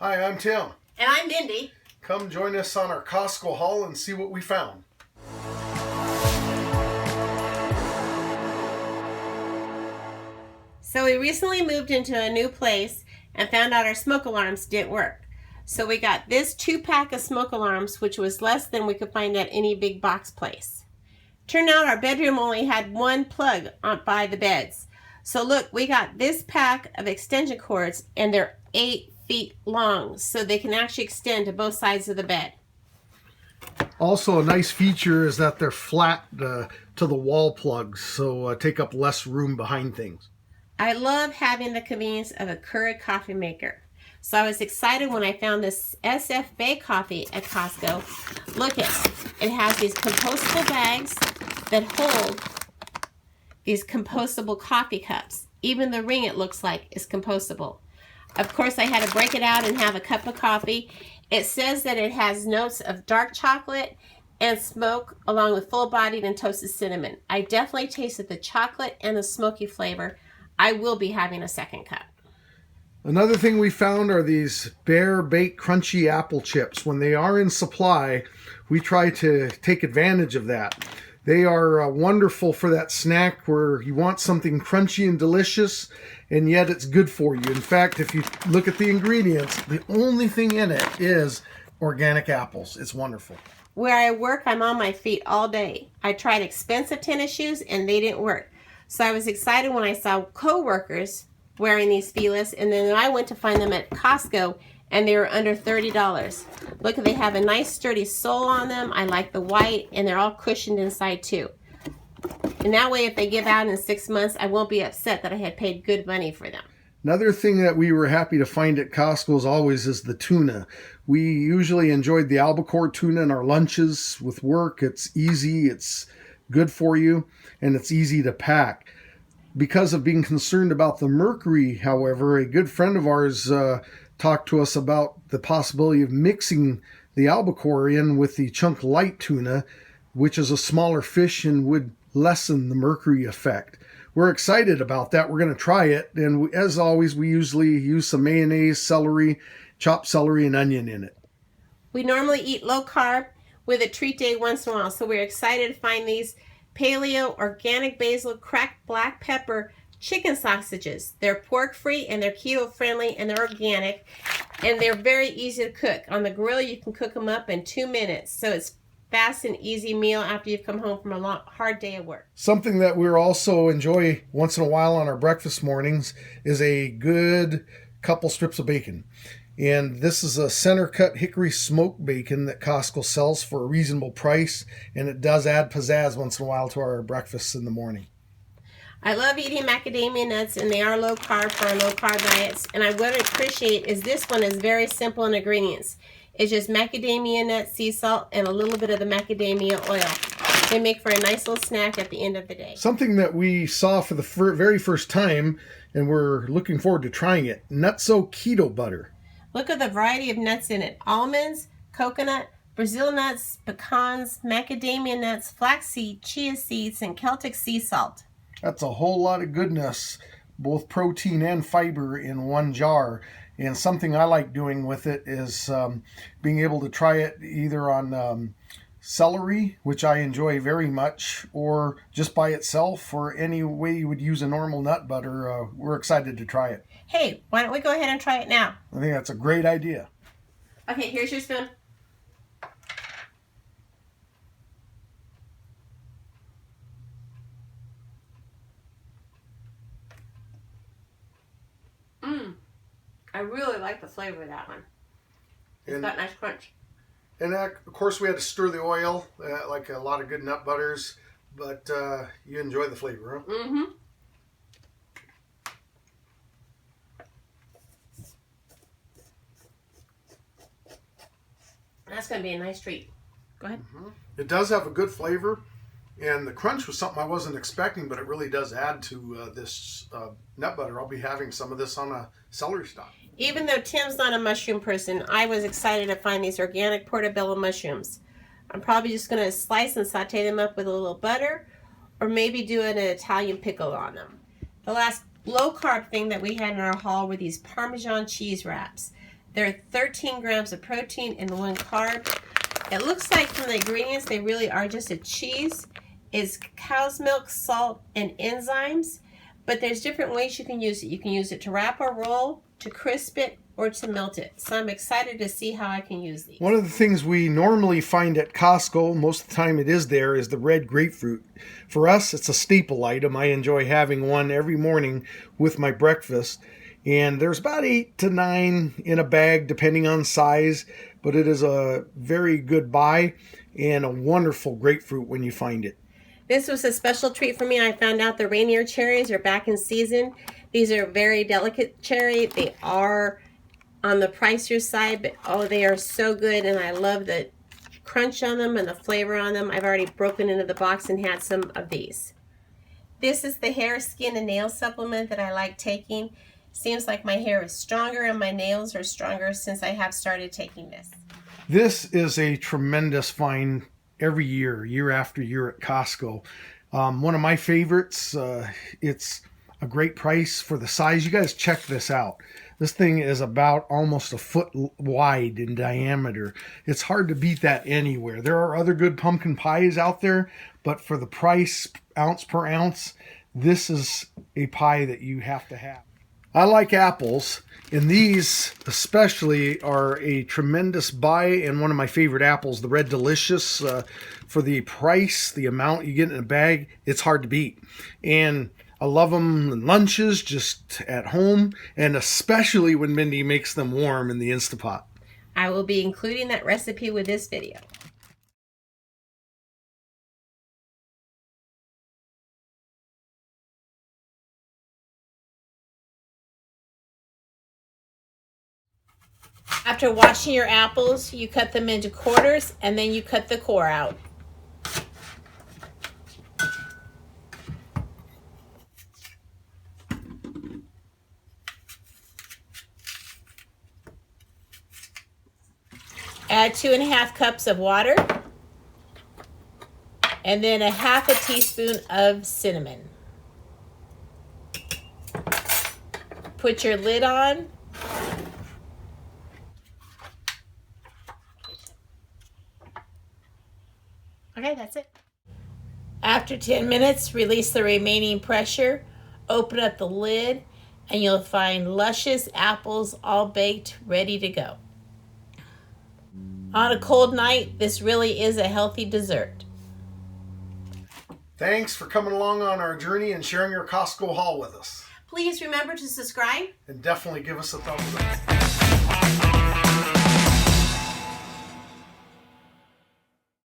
Hi, I'm Tim. And I'm Mindy. Come join us on our Costco haul and see what we found. So we recently moved into a new place and found out our smoke alarms didn't work. So we got this 2-pack of smoke alarms, which was less than we could find at any big box place. Turned out our bedroom only had one plug by the beds. So look, we got this pack of extension cords and they're 8 feet long, so they can actually extend to both sides of the bed. Also, a nice feature is that they're flat to the wall plugs, so take up less room behind things. I love having the convenience of a Keurig coffee maker. So I was excited when I found this SF Bay coffee at Costco. Look it has these compostable bags that hold these compostable coffee cups. Even the ring, it looks like, is compostable. Of course, I had to break it out and have a cup of coffee. It says that it has notes of dark chocolate and smoke along with full-bodied and toasted cinnamon. I definitely tasted the chocolate and the smoky flavor. I will be having a second cup. Another thing we found are these Bear Baked Crunchy Apple Chips. When they are in supply, we try to take advantage of that. They are wonderful for that snack where you want something crunchy and delicious, and yet it's good for you. In fact, if you look at the ingredients, the only thing in it is organic apples. It's wonderful. Where I work, I'm on my feet all day. I tried expensive tennis shoes, and they didn't work. So I was excited when I saw co-workers wearing these feelers, and then I went to find them at Costco, and they were under $30. Look, they have a nice sturdy sole on them. I like the white, and they're all cushioned inside too. And that way, if they give out in 6 months, I won't be upset that I had paid good money for them. Another thing that we were happy to find at Costco as always is the tuna. We usually enjoyed the albacore tuna in our lunches with work. It's easy, it's good for you, and it's easy to pack. Because of being concerned about the mercury, however, a good friend of ours talked to us about the possibility of mixing the albacore in with the chunk light tuna, which is a smaller fish and would lessen the mercury effect. We're excited about that. We're going to try it. And as always, we usually use some mayonnaise, celery, chopped celery, and onion in it. We normally eat low carb with a treat day once in a while, so we're excited to find these paleo organic basil cracked black pepper chicken sausages. They're pork free and they're keto friendly and they're organic and they're very easy to cook. On the grill you can cook them up in 2 minutes, so it's fast and easy meal after you've come home from a hard day of work. Something that we also enjoy once in a while on our breakfast mornings is a good couple strips of bacon. And this is a center cut hickory smoked bacon that Costco sells for a reasonable price, and it does add pizzazz once in a while to our breakfasts in the morning. I love eating macadamia nuts, and they are low carb for our low carb diets. And I would appreciate is this one is very simple in ingredients. It's just macadamia nuts, sea salt, and a little bit of the macadamia oil. They make for a nice little snack at the end of the day. Something that we saw for the very first time, and we're looking forward to trying it, Nutso Keto Butter. Look at the variety of nuts in it. Almonds, coconut, Brazil nuts, pecans, macadamia nuts, flaxseed, chia seeds, and Celtic sea salt. That's a whole lot of goodness, both protein and fiber in one jar. And something I like doing with it is being able to try it either on celery, which I enjoy very much, or just by itself, or any way you would use a normal nut butter. We're excited to try it. Hey, why don't we go ahead and try it now? I think that's a great idea. Okay, here's your spoon. I really like the flavor of that one. It's got nice crunch. And of course we had to stir the oil, like a lot of good nut butters, but you enjoy the flavor, huh? Mm-hmm. That's going to be a nice treat. Go ahead. Mm-hmm. It does have a good flavor, and the crunch was something I wasn't expecting, but it really does add to this nut butter. I'll be having some of this on a celery stalk. Even though Tim's not a mushroom person, I was excited to find these organic portobello mushrooms. I'm probably just going to slice and saute them up with a little butter, or maybe do an Italian pickle on them. The last low-carb thing that we had in our haul were these Parmesan cheese wraps. There are 13 grams of protein and 1 carb. It looks like from the ingredients, they really are just a cheese. It's cow's milk, salt, and enzymes. But there's different ways you can use it. You can use it to wrap or roll, to crisp it, or to melt it. So I'm excited to see how I can use these. One of the things we normally find at Costco, most of the time it is there, is the red grapefruit. For us, it's a staple item. I enjoy having one every morning with my breakfast. And there's about 8 to 9 in a bag, depending on size. But it is a very good buy and a wonderful grapefruit when you find it. This was a special treat for me. I found out the Rainier cherries are back in season. These are very delicate cherry. They are on the pricier side, but oh, they are so good, and I love the crunch on them and the flavor on them. I've already broken into the box and had some of these. This is the hair, skin, and nail supplement that I like taking. Seems like my hair is stronger and my nails are stronger since I have started taking this. This is a tremendous find every year, year after year at Costco. One of my favorites. It's a great price for the size. You guys check this out. This thing is about almost a foot wide in diameter. It's hard to beat that anywhere. There are other good pumpkin pies out there, but for the price, ounce per ounce, this is a pie that you have to have. I like apples, and these especially are a tremendous buy, and one of my favorite apples, the Red Delicious. For the price, the amount you get in a bag, it's hard to beat. And I love them in lunches, just at home, and especially when Mindy makes them warm in the Instapot. I will be including that recipe with this video. After washing your apples, you cut them into quarters and then you cut the core out. Add 2½ cups of water and then 1/2 teaspoon of cinnamon. Put your lid on. Okay, that's it. After 10 minutes, release the remaining pressure, open up the lid, and you'll find luscious apples all baked, ready to go. On a cold night, this really is a healthy dessert. Thanks for coming along on our journey and sharing your Costco haul with us. Please remember to subscribe And definitely give us a thumbs up.